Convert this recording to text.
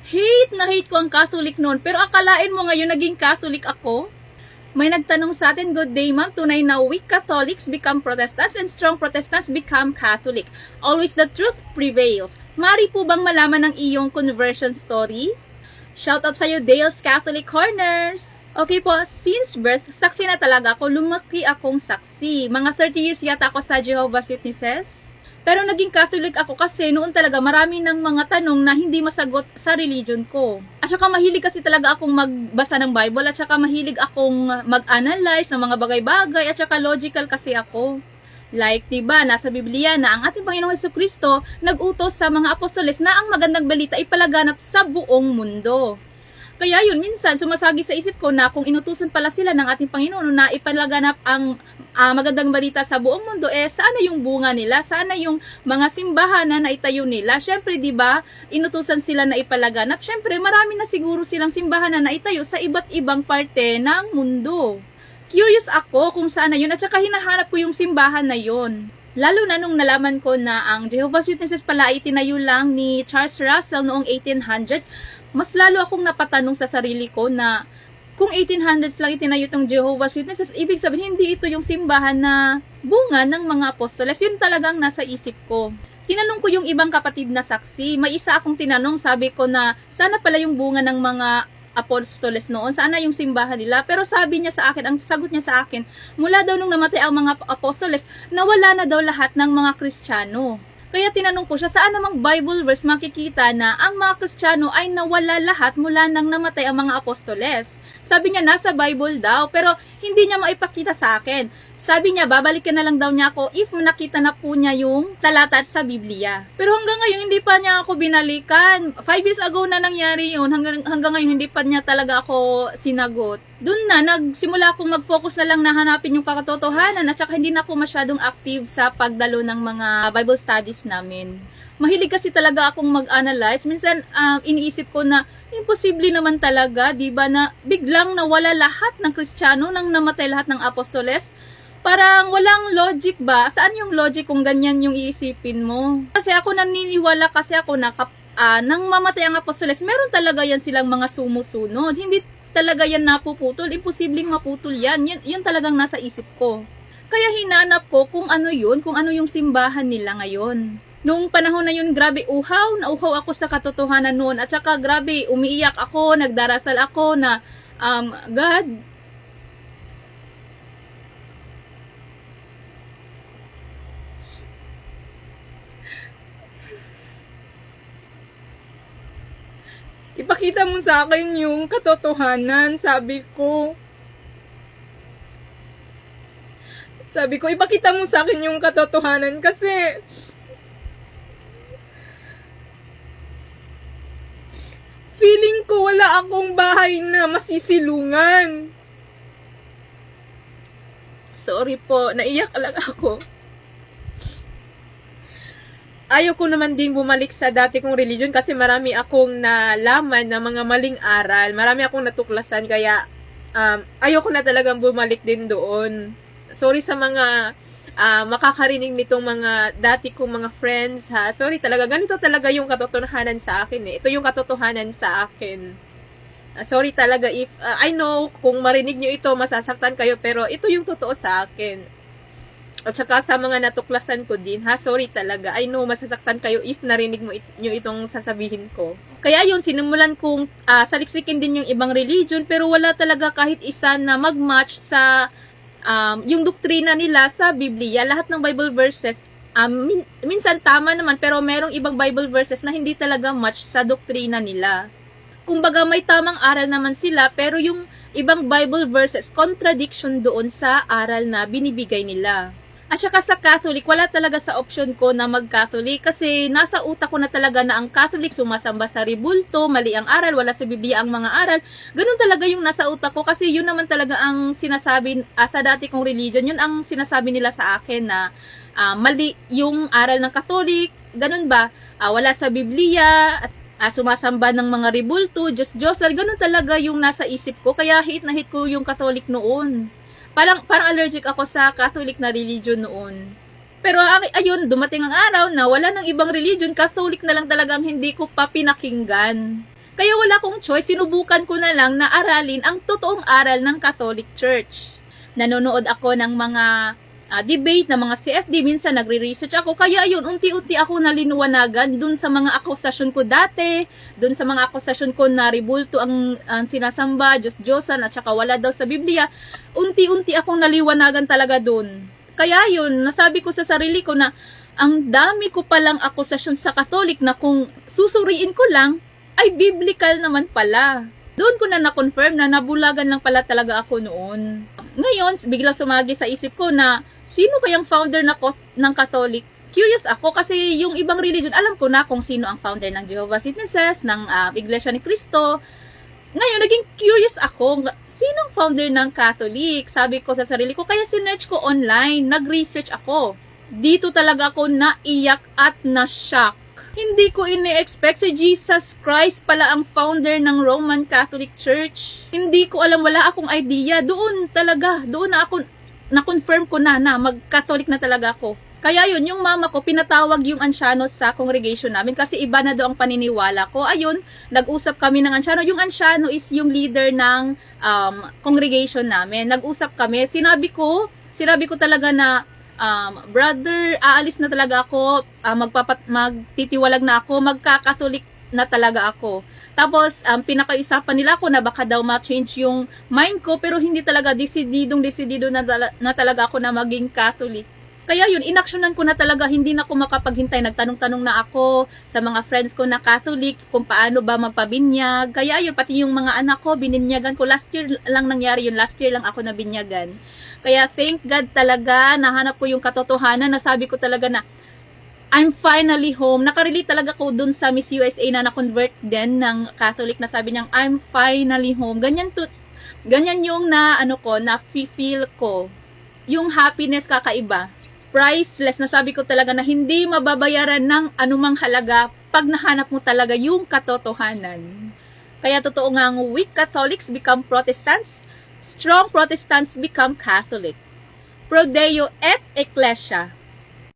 Hate na hate ko ang Catholic noon, pero akalain mo ngayon naging Catholic ako? May nagtanong sa atin, good day ma'am, tunay na weak Catholics become Protestants and strong Protestants become Catholic. Always the truth prevails. Mari po bang malaman ang iyong conversion story? Shoutout sa'yo, Dale's Catholic Corners! Okay po, since birth, saksi na talaga ako, lumaki akong saksi. Mga 30 years yata ako sa Jehovah's Witnesses. Pero naging Catholic ako kasi noon talaga marami ng mga tanong na hindi masagot sa religion ko. At saka mahilig kasi talaga akong magbasa ng Bible at saka mahilig akong mag-analyze ng mga bagay-bagay at saka logical kasi ako. Like, diba, nasa Biblia na ang ating Panginoong Jesucristo nag-utos sa mga apostoles na ang magandang balita ipalaganap sa buong mundo. Kaya yun, minsan sumasagi sa isip ko na kung inutusan pala sila ng ating Panginoon na ipalaganap ang magandang balita sa buong mundo, saan na yung bunga nila? Saan na yung mga simbahan na naitayo nila? Syempre, di ba, inutusan sila na ipalaganap. Syempre, marami na siguro silang simbahan na naitayo sa iba't ibang parte ng mundo. Curious ako kung saan na yun at saka hinahanap ko yung simbahan na yun. Lalo na nung nalaman ko na ang Jehovah's Witnesses pala ay tinayo lang ni Charles Russell noong 1800s, mas lalo akong napatanong sa sarili ko na kung 1800s lang itinayo itong Jehovah's Witnesses, ibig sabihin hindi ito yung simbahan na bunga ng mga apostoles. Yun talagang nasa isip ko. Tinanong ko yung ibang kapatid na saksi. May isa akong tinanong, sabi ko na sana pala yung bunga ng mga apostoles noon, sana yung simbahan nila. Pero sabi niya sa akin, ang sagot niya sa akin, mula daw nung namatay ang mga apostoles, nawala na daw lahat ng mga Kristiyano. Kaya tinanong ko siya, saan namang Bible verse makikita na ang mga Kristiyano ay nawala lahat mula nang namatay ang mga apostoles? Sabi niya, nasa Bible daw, pero hindi niya maipakita sa akin. Sabi niya, babalikan na lang daw niya ako if nakita na po niya yung talata sa Biblia. Pero hanggang ngayon, hindi pa niya ako binalikan. 5 years ago na nangyari yun. Hanggang ngayon, hindi pa niya talaga ako sinagot. Doon na, nagsimula akong mag-focus na lang na hanapin yung katotohanan at saka hindi na ako masyadong active sa pagdalo ng mga Bible studies namin. Mahilig kasi talaga akong mag-analyze. Minsan, iniisip ko na, imposible naman talaga, di ba, na biglang nawala lahat ng Kristiyano nang namatay lahat ng apostoles? Parang walang logic ba? Saan yung logic kung ganyan yung iisipin mo? Kasi ako naniniwala kasi ako na nang mamatay ang apostoles, meron talaga yan silang mga sumusunod. Hindi talaga yan napuputol. Imposibleng maputol yan. Yun talagang nasa isip ko. Kaya hinanap ko kung ano yun, kung ano yung simbahan nila ngayon. Nung panahon na yun, grabe nauhaw ako sa katotohanan noon. At saka grabe, umiiyak ako, nagdarasal ako na, God, ipakita mo sa akin yung katotohanan, sabi ko. Ipakita mo sa akin yung katotohanan kasi feeling ko wala akong bahay na masisilungan. Sorry po, naiyak lang ako. Ayaw ko naman din bumalik sa dati kong religion kasi marami akong nalaman na mga maling aral. Marami akong natuklasan kaya ayaw ko na talagang bumalik din doon. Sorry sa mga makakarinig nitong mga dati kong mga friends ha. Sorry talaga, ganito talaga yung katotohanan sa akin eh. Ito yung katotohanan sa akin. Sorry talaga if, I know kung marinig nyo ito masasaktan kayo pero ito yung totoo sa akin. At saka sa mga natuklasan ko din, ha, sorry talaga. I know, masasaktan kayo if narinig mo nyo itong sasabihin ko. Kaya yun, sinimulan kong saliksikin din yung ibang religion, pero wala talaga kahit isa na mag-match sa yung doktrina nila sa Biblia. Lahat ng Bible verses, minsan tama naman, pero merong ibang Bible verses na hindi talaga match sa doktrina nila. Kumbaga, may tamang aral naman sila, pero yung ibang Bible verses, contradiction doon sa aral na binibigay nila. At saka sa Catholic, wala talaga sa option ko na mag-Catholic kasi nasa utak ko na talaga na ang Catholic sumasamba sa ribulto, mali ang aral, wala sa Biblia ang mga aral. Ganun talaga yung nasa utak ko kasi yun naman talaga ang sinasabi sa dati kong religion. Yun ang sinasabi nila sa akin na mali yung aral ng Catholic. Ganun ba? Wala sa Biblia at sumasamba ng mga ribulto, Diyos-Diyosal. Ganun talaga yung nasa isip ko. Kaya hate na hate ko yung Catholic noon. Parang allergic ako sa Catholic na religion noon. Pero ayun, dumating ang araw na wala ng ibang religion, Catholic na lang talagang hindi ko pa pinakinggan. Kaya wala akong choice, sinubukan ko na lang na aralin ang totoong aral ng Catholic Church. Nanonood ako ng mga debate ng mga CFD, minsan nagre-research ako, kaya yun, unti-unti ako nalinuwanagan dun sa mga akusasyon ko dati, dun sa mga akusasyon ko na ribulto ang sinasamba, Diyos-Diyosan, at saka wala daw sa Biblia, unti-unti akong naliwanagan talaga dun. Kaya yun, nasabi ko sa sarili ko na, ang dami ko palang akusasyon sa Catholic na kung susuriin ko lang, ay biblical naman pala. Doon ko na na-confirm na nabulagan lang pala talaga ako noon. Ngayon, biglang sumagi sa isip ko na sino kayang founder ng Catholic? Curious ako kasi yung ibang religion, alam ko na kung sino ang founder ng Jehovah's Witnesses, ng Iglesia ni Cristo. Ngayon, naging curious ako, sinong founder ng Catholic? Sabi ko sa sarili ko, kaya sinearch ko online, nag-research ako. Dito talaga ako naiyak at na-shock. Hindi ko ini-expect si Jesus Christ pala ang founder ng Roman Catholic Church. Hindi ko alam, wala akong idea. Doon na ako, na-confirm ko na mag-Catholic na talaga ako. Kaya yun, yung mama ko, pinatawag yung Anciano sa congregation namin kasi iba na doon ang paniniwala ko. Ayun, nag-usap kami ng Anciano. Yung Anciano is yung leader ng congregation namin. Nag-usap kami. Sinabi ko talaga na, brother, aalis na talaga ako, magtitiwalag na ako, magkakatholik na talaga ako. Tapos, pinakaisapan nila ako na baka daw ma-change yung mind ko, pero hindi talaga, desidido na talaga ako na maging Catholic. Kaya yun, inaksyonan ko na talaga, hindi na ako makapaghintay. Nagtanong-tanong na ako sa mga friends ko na Catholic, kung paano ba magpabinyag. Kaya yun, pati yung mga anak ko, bininyagan ko. Last year lang nangyari yun, last year lang ako nabinyagan. Kaya thank God talaga, nahanap ko yung katotohanan, nasabi ko talaga na, I'm finally home. Nakarelate talaga ko dun sa Miss USA na na-convert din ng Catholic na sabi niyang, I'm finally home. Ganyan yung na-feel ko. Yung happiness kakaiba. Priceless. Nasabi ko talaga na hindi mababayaran ng anumang halaga pag nahanap mo talaga yung katotohanan. Kaya totoo nga ang weak Catholics become Protestants, strong Protestants become Catholic. Pro Deo et Ecclesia.